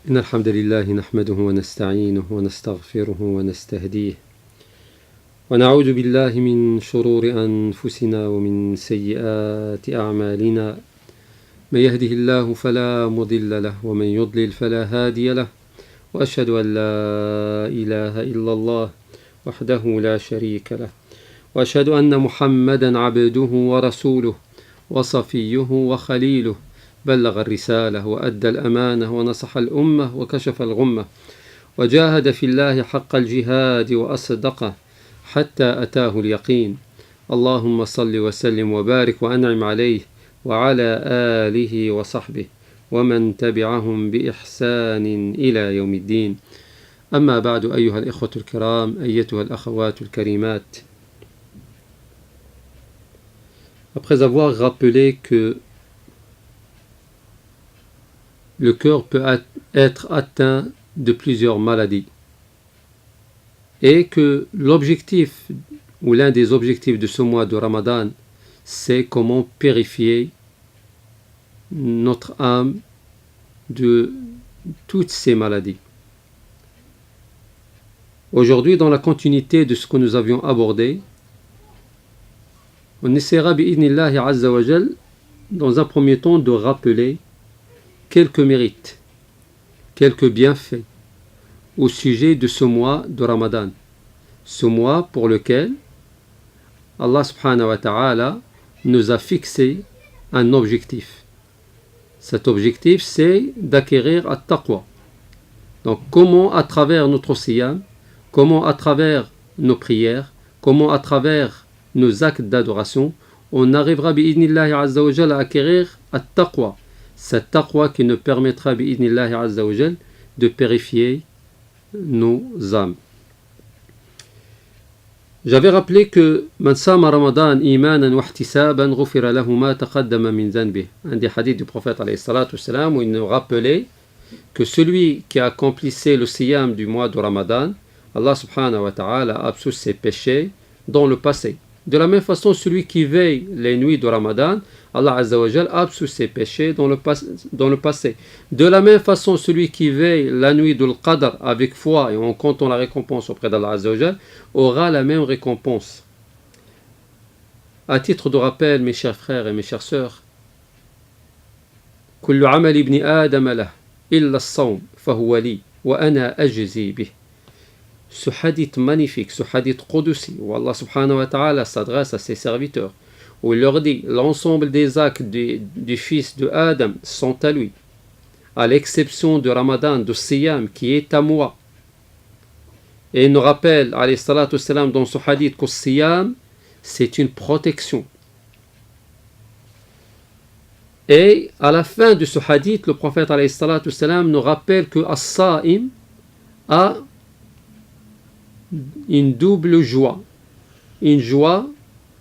إن الحمد لله نحمده ونستعينه ونستغفره ونستهديه ونعوذ بالله من شرور أنفسنا ومن سيئات أعمالنا من يهده الله فلا مضل له ومن يضلل فلا هادي له وأشهد أن لا إله إلا الله وحده لا شريك له وأشهد أن محمدا عبده ورسوله وصفيه وخليله بلغ الرسالة وأدى الأمانة ونصح الأمة وكشف الغمة وجاهد في الله حق الجهاد وأصدقه حتى أتاه اليقين اللهم صل وسلم وبارك وأنعم عليه وعلى آله وصحبه ومن تبعهم بإحسان إلى يوم الدين أما بعد أيها الإخوة الكرام أيتها الأخوات الكريمات. Après avoir rappelé que le cœur peut être atteint de plusieurs maladies et que l'objectif ou l'un des objectifs de ce mois de Ramadan, c'est comment purifier notre âme de toutes ces maladies. Aujourd'hui, dans la continuité de ce que nous avions abordé, on essaiera bi'idhnillahi azza wa jal dans un premier temps de rappeler quelques mérites, quelques bienfaits au sujet de ce mois de Ramadan, ce mois pour lequel Allah subhanahu wa ta'ala nous a fixé un objectif. Cet objectif, c'est d'acquérir at-taqwa. Donc, comment à travers notre siyam, comment à travers nos prières, comment à travers nos actes d'adoration, on arrivera bi'idhnillahi azza wa jal à acquérir at-taqwa. Cette taqwa qui nous permettra bi'idhnillahi azza wa jal de purifier nos âmes. J'avais rappelé que man sama ramadan imanan wa ihtisaban ghufira lahu ma taqaddama min dhanbih. Un des hadiths du prophète alayhi salatu wassalam où il nous rappelait que celui qui accomplissait le siyam du mois de Ramadan, Allah subhanahu wa ta'ala a absous ses péchés dans le passé. De la même façon, celui qui veille les nuits de Ramadan, Allah Azza wa Jal absout ses péchés dans le passé. De la même façon, celui qui veille la nuit de l'Qadr avec foi et en comptant la récompense auprès d'Allah Azza wa Jal aura la même récompense. À titre de rappel, mes chers frères et mes chères sœurs, كل عمل ابن آدم له إلا الصوم فهو لي وأنا أجزي به. Ce hadith magnifique, ce hadith Qudusi, où Allah subhanahu wa ta'ala s'adresse à ses serviteurs, où il leur dit l'ensemble des actes du fils de Adam sont à lui, à l'exception de Ramadan, de Siyam, qui est à moi. Et il nous rappelle, alayhi salatu wassalam, dans ce hadith que Siyam, c'est une protection. Et à la fin de ce hadith, le prophète alayhi salatu wassalam nous rappelle que As-Sa'im a une double joie. Une joie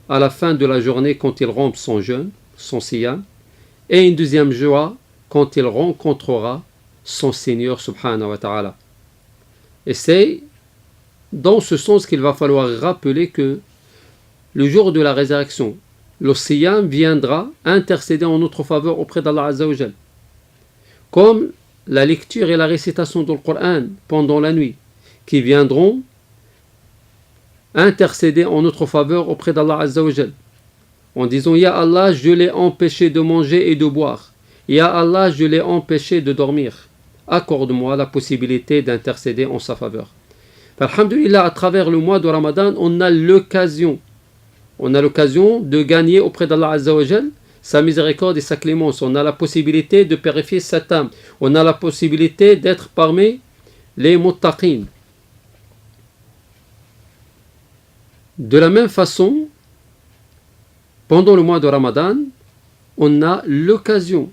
à la fin de la journée quand il rompt son jeûne, son siyam, et une deuxième joie quand il rencontrera son Seigneur subhanahu wa ta'ala. Et c'est dans ce sens qu'il va falloir rappeler que le jour de la résurrection, le siyam viendra intercéder en notre faveur auprès d'Allah Azza wa Jal. Comme la lecture et la récitation du Coran pendant la nuit, qui viendront intercéder en notre faveur auprès d'Allah Azza wa Jal, en disant Ya Allah, je l'ai empêché de manger et de boire. Ya Allah, je l'ai empêché de dormir. Accorde-moi la possibilité d'intercéder en sa faveur. Alhamdulillah, à travers le mois de Ramadan, on a l'occasion de gagner auprès d'Allah Azza wa Jal sa miséricorde et sa clémence. On a la possibilité de purifier cette âme. On a la possibilité d'être parmi les muttaqin. De la même façon, pendant le mois de Ramadan, on a l'occasion,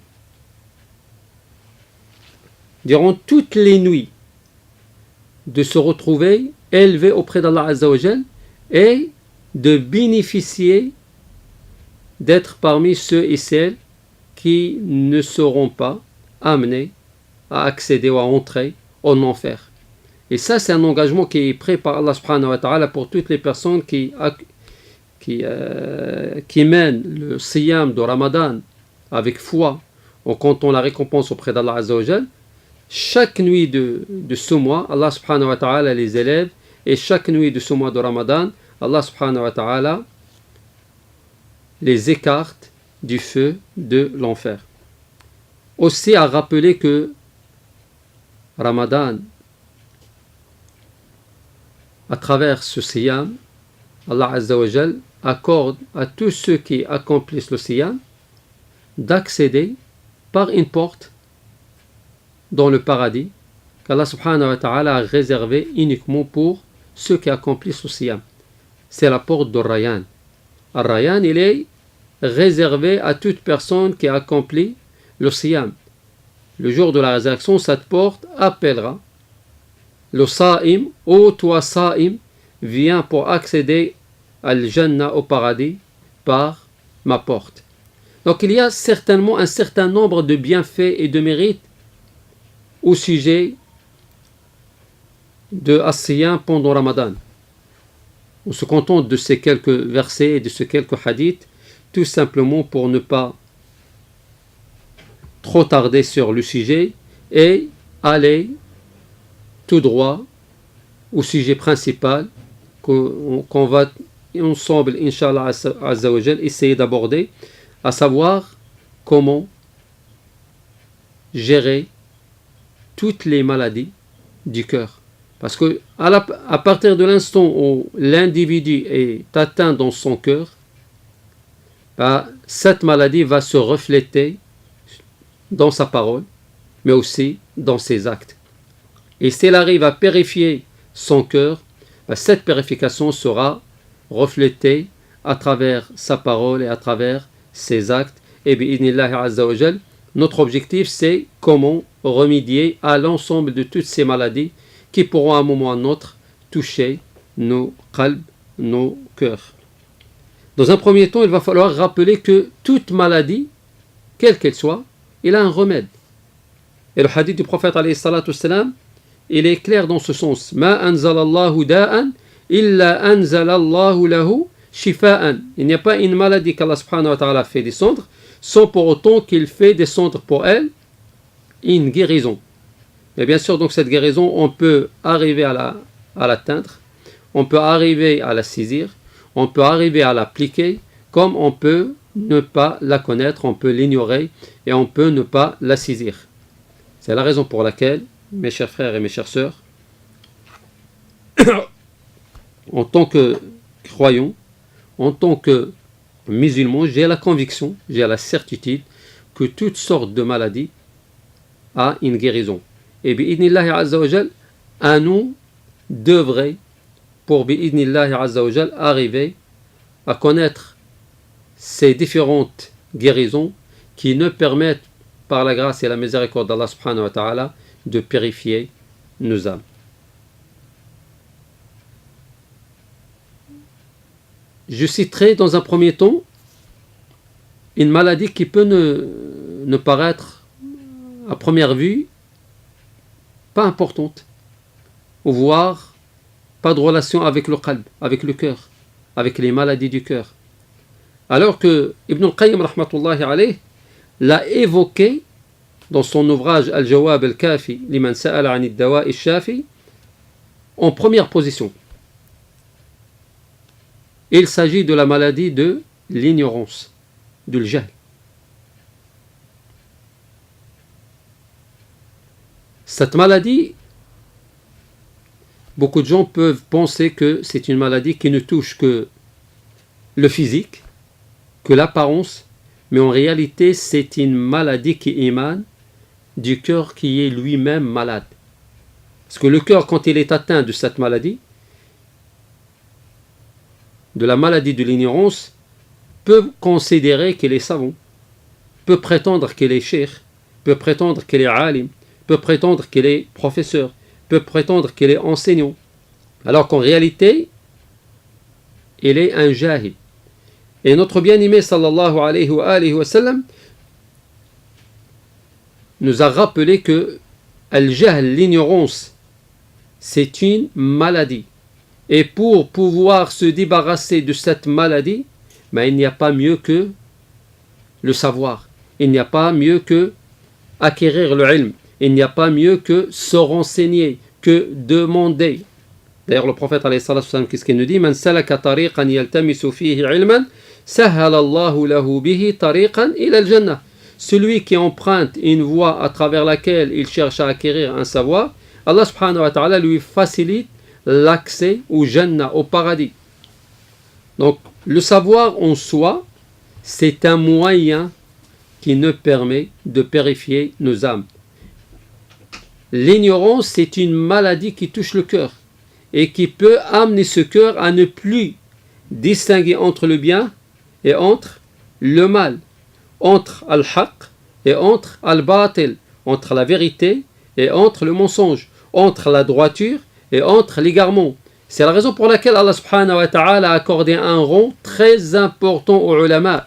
durant toutes les nuits, de se retrouver élevé auprès d'Allah Azza wa Jal et de bénéficier d'être parmi ceux et celles qui ne seront pas amenés à accéder ou à entrer en enfer. Et ça, c'est un engagement qui est pris par Allah subhanahu wa ta'ala pour toutes les personnes qui mènent le siyam de Ramadan avec foi, en comptant la récompense auprès d'Allah Azza wa Jal, chaque nuit de ce mois, Allah subhanahu wa ta'ala les élève, et chaque nuit de ce mois de Ramadan, Allah subhanahu wa ta'ala les écarte du feu de l'enfer. Aussi à rappeler que Ramadan, à travers ce siyam, Allah Azza wa Jal accorde à tous ceux qui accomplissent le siyam d'accéder par une porte dans le paradis qu'Allah subhanahu wa ta'ala a réservé uniquement pour ceux qui accomplissent le siyam. C'est la porte de Rayyan. Rayyan, il est réservé à toute personne qui accomplit le siyam. Le jour de la résurrection, cette porte appellera le Sa'im, ô toi Sa'im, viens pour accéder à l'Jannah, au paradis, par ma porte. Donc il y a certainement un certain nombre de bienfaits et de mérites au sujet de As-Siyam pendant Ramadan. On se contente de ces quelques versets et de ces quelques hadiths, tout simplement pour ne pas trop tarder sur le sujet et aller tout droit au sujet principal qu'on va ensemble, Inch'Allah Azza wa Jal, essayer d'aborder, à savoir comment gérer toutes les maladies du cœur. Parce que à partir de l'instant où l'individu est atteint dans son cœur, cette maladie va se refléter dans sa parole, mais aussi dans ses actes. Et si elle arrive à purifier son cœur, cette purification sera reflétée à travers sa parole et à travers ses actes. Et bi'idnillahi azza wa jal, notre objectif, c'est comment remédier à l'ensemble de toutes ces maladies qui pourront à un moment ou à un autre toucher nos qalbs, nos cœurs. Dans un premier temps, il va falloir rappeler que toute maladie, quelle qu'elle soit, il a un remède. Et le hadith du prophète alayhi salatu wassalam, il est clair dans ce sens. Ma anzalallahu da'an illa anzalallahu lahu shifa'an. Il n'y a pas une maladie qu'Allah subhanahu wa ta'ala fait descendre sans pour autant qu'il fait descendre pour elle une guérison. Et bien sûr, donc cette guérison, on peut arriver à l'atteindre, on peut arriver à la saisir, on peut arriver à l'appliquer, comme on peut ne pas la connaître, on peut l'ignorer et on peut ne pas la saisir. C'est la raison pour laquelle, mes chers frères et mes chères sœurs, en tant que croyant, en tant que musulman, j'ai la conviction, j'ai la certitude que toutes sortes de maladies a une guérison. Et bi'idnillahi azza wa jal, à nous d'œuvrer pour bi'idnillahi azza wa jal arriver à connaître ces différentes guérisons qui nous permettent par la grâce et la miséricorde d'Allah subhanahu wa ta'ala de purifier nos âmes. Je citerai dans un premier temps une maladie qui peut ne paraître à première vue pas importante, ou voire pas de relation avec le qalb, avec le cœur, avec les maladies du cœur. Alors que Ibn al-Qayyim rahmatullahi alayh l'a évoqué dans son ouvrage Al-Jawab al-Kafi liman sa'ala 'an ad-dawa' al-shafi en première position. Il s'agit de la maladie de l'ignorance, du jahl. Cette maladie, beaucoup de gens peuvent penser que c'est une maladie qui ne touche que le physique, que l'apparence, mais en réalité c'est une maladie qui émane du cœur qui est lui-même malade. Parce que le cœur, quand il est atteint de cette maladie, de la maladie de l'ignorance, peut considérer qu'il est savant, peut prétendre qu'il est cheikh, peut prétendre qu'il est alim, peut prétendre qu'il est professeur, peut prétendre qu'il est enseignant, alors qu'en réalité, il est un jahil. Et notre bien-aimé sallallahu alayhi wa sallam nous a rappelé que al-jahl, l'ignorance, c'est une maladie. Et pour pouvoir se débarrasser de cette maladie, il n'y a pas mieux que le savoir. Il n'y a pas mieux que acquérir le ilm. il n'y a pas mieux que se renseigner, que demander. D'ailleurs, le prophète, qu'est-ce qu'il nous dit? Man salaka tariqan yaltamisu fihi ilman, sahhala Allahu lahu bihi tariqan ila al-jannah. Celui qui emprunte une voie à travers laquelle il cherche à acquérir un savoir, Allah subhanahu wa ta'ala lui facilite l'accès au Jannah, au paradis. Donc, le savoir en soi, c'est un moyen qui nous permet de purifier nos âmes. L'ignorance, c'est une maladie qui touche le cœur et qui peut amener ce cœur à ne plus distinguer entre le bien et entre le mal, entre al-haq et entre al-batil, entre la vérité et entre le mensonge, entre la droiture et entre l'égarement. C'est la raison pour laquelle Allah subhanahu wa ta'ala a accordé un rang très important aux ulama.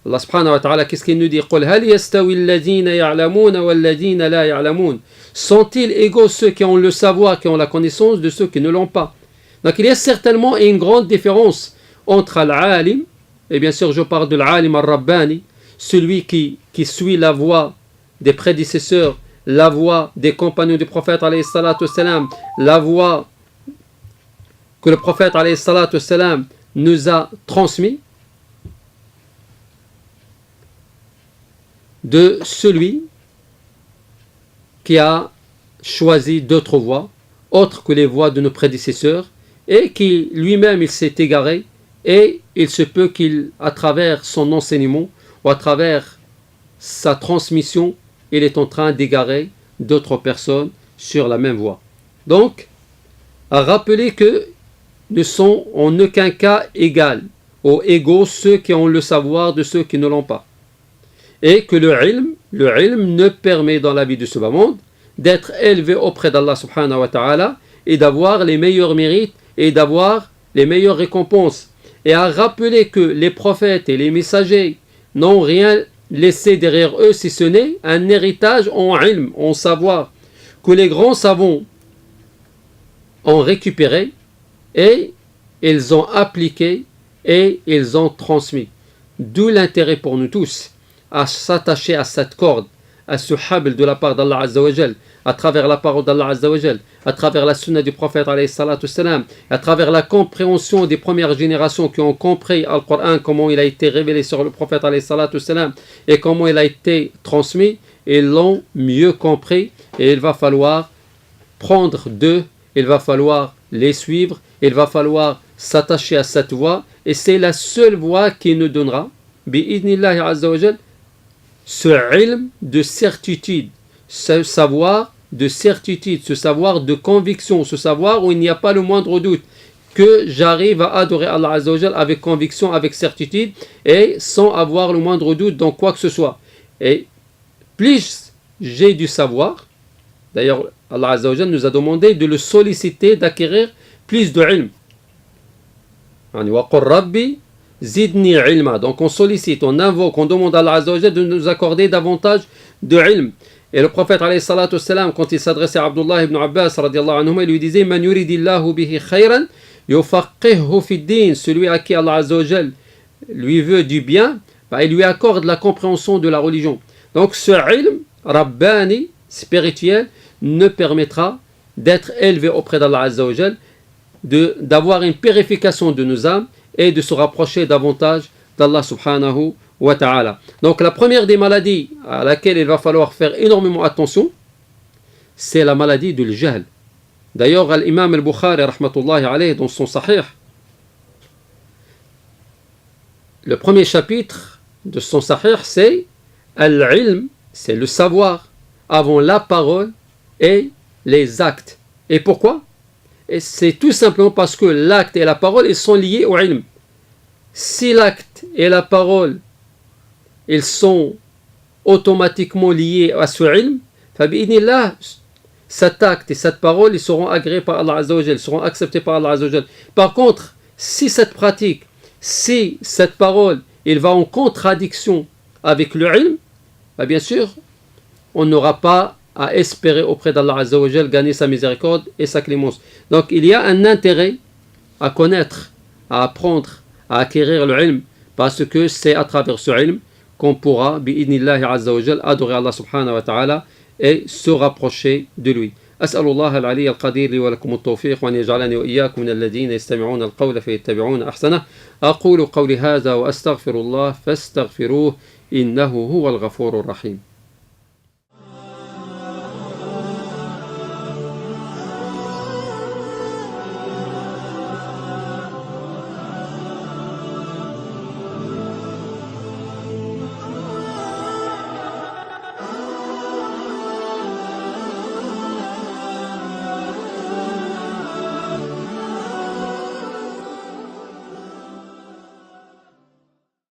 Allah subhanahu wa ta'ala, qu'est-ce qu'il nous dit? قُلْ هَلْ يَسْتَوِي الَّذِينَ يَعْلَمُونَ وَالَّذِينَ لَا يَعْلَمُونَ. Sont-ils égaux ceux qui ont le savoir, qui ont la connaissance, de ceux qui ne l'ont pas? Donc il y a certainement une grande différence entre al-alim, et bien sûr je parle de l'alim al-rabbani, celui qui suit la voie des prédécesseurs, la voie des compagnons du prophète alayhi salatu wassalam, la voie que le prophète alayhi salatu wassalam nous a transmis, de celui qui a choisi d'autres voies, autres que les voies de nos prédécesseurs, et qui lui-même il s'est égaré, et il se peut qu'il, à travers son enseignement, ou à travers sa transmission, il est en train d'égarer d'autres personnes sur la même voie. Donc, à rappeler que ne sont en aucun cas égaux ceux qui ont le savoir de ceux qui ne l'ont pas. Et que le ilm ne permet dans la vie de ce bas monde d'être élevé auprès d'Allah subhanahu wa ta'ala et d'avoir les meilleurs mérites et d'avoir les meilleures récompenses. Et à rappeler que les prophètes et les messagers n'ont rien laissé derrière eux si ce n'est un héritage en ilm, en savoir, que les grands savants ont récupéré et ils ont appliqué et ils ont transmis. D'où l'intérêt pour nous tous à s'attacher à cette corde, à ce habl de la part d'Allah Azza wa Jal, à travers la parole d'Allah Azza wa Jal, à travers la sunna du prophète alayhi salatu wassalam, à travers la compréhension des premières générations qui ont compris le Coran, comment il a été révélé sur le prophète alayhi salatu wassalam et comment il a été transmis, ils l'ont mieux compris et il va falloir prendre d'eux, il va falloir les suivre, il va falloir s'attacher à cette voie et c'est la seule voie qui nous donnera bi'idnillahi azza wa jal ce ilm de certitude, ce savoir de certitude, ce savoir de conviction, ce savoir où il n'y a pas le moindre doute, que j'arrive à adorer Allah Azza wa Jal avec conviction, avec certitude et sans avoir le moindre doute dans quoi que ce soit. Et plus j'ai du savoir, d'ailleurs Allah Azza wa Jal nous a demandé de le solliciter, d'acquérir plus de ilm. Wa qur rabbi zidni ilma. Donc on sollicite, on invoque, on demande à Allah Azza wa Jal de nous accorder davantage de ilm. Et le prophète alayhi salatu wassalam, quand il s'adressait à Abdullah ibn Abbas radiyallahu anhuma, il lui disait man yuridillahu bihi khayran yufaqqihhu fi din. Celui à qui Allah Azza wa Jal lui veut du bien, il lui accorde la compréhension de la religion. Donc ce ilm rabbani spirituel ne permettra d'être élevé auprès d'Allah Azza wa Jal, d'avoir une purification de nos âmes et de se rapprocher davantage d'Allah subhanahu wa ta'ala. Donc la première des maladies à laquelle il va falloir faire énormément attention, c'est la maladie du jahl. D'ailleurs, l'imam al-Bukhari rahmatullahi alayhi dans son sahih, le premier chapitre de son sahih, c'est al-ilm, c'est le savoir, avant la parole et les actes. Et pourquoi? Et c'est tout simplement parce que l'acte et la parole ils sont liés au ilm. Si l'acte et la parole ils sont automatiquement liés à ce ilm, fabi'idnillah, cet acte et cette parole ils seront agréés par Allah Azza wa Jal, ils seront acceptés par Allah Azza wa Jal. Par contre, si cette pratique, si cette parole, il va en contradiction avec le ilm, bien sûr, on n'aura pas à espérer auprès d'Allah Azza wa Jal gagner sa miséricorde et sa clémence. Donc il y a un intérêt à connaître, à apprendre, à acquérir le ilm, parce que c'est à travers ce ilm qu'on pourra, bi'idnillahi azza wa jal, adorer Allah subhanahu wa ta'ala et se rapprocher de lui. أسأل الله العلي القدير لي ولكم التوفيق وأن يجعلني وإياكم من الذين يستمعون القول فيتبعون أحسنه. أقول قولي هذا وأستغفر الله فاستغفروه إنه هو الغفور الرحيم.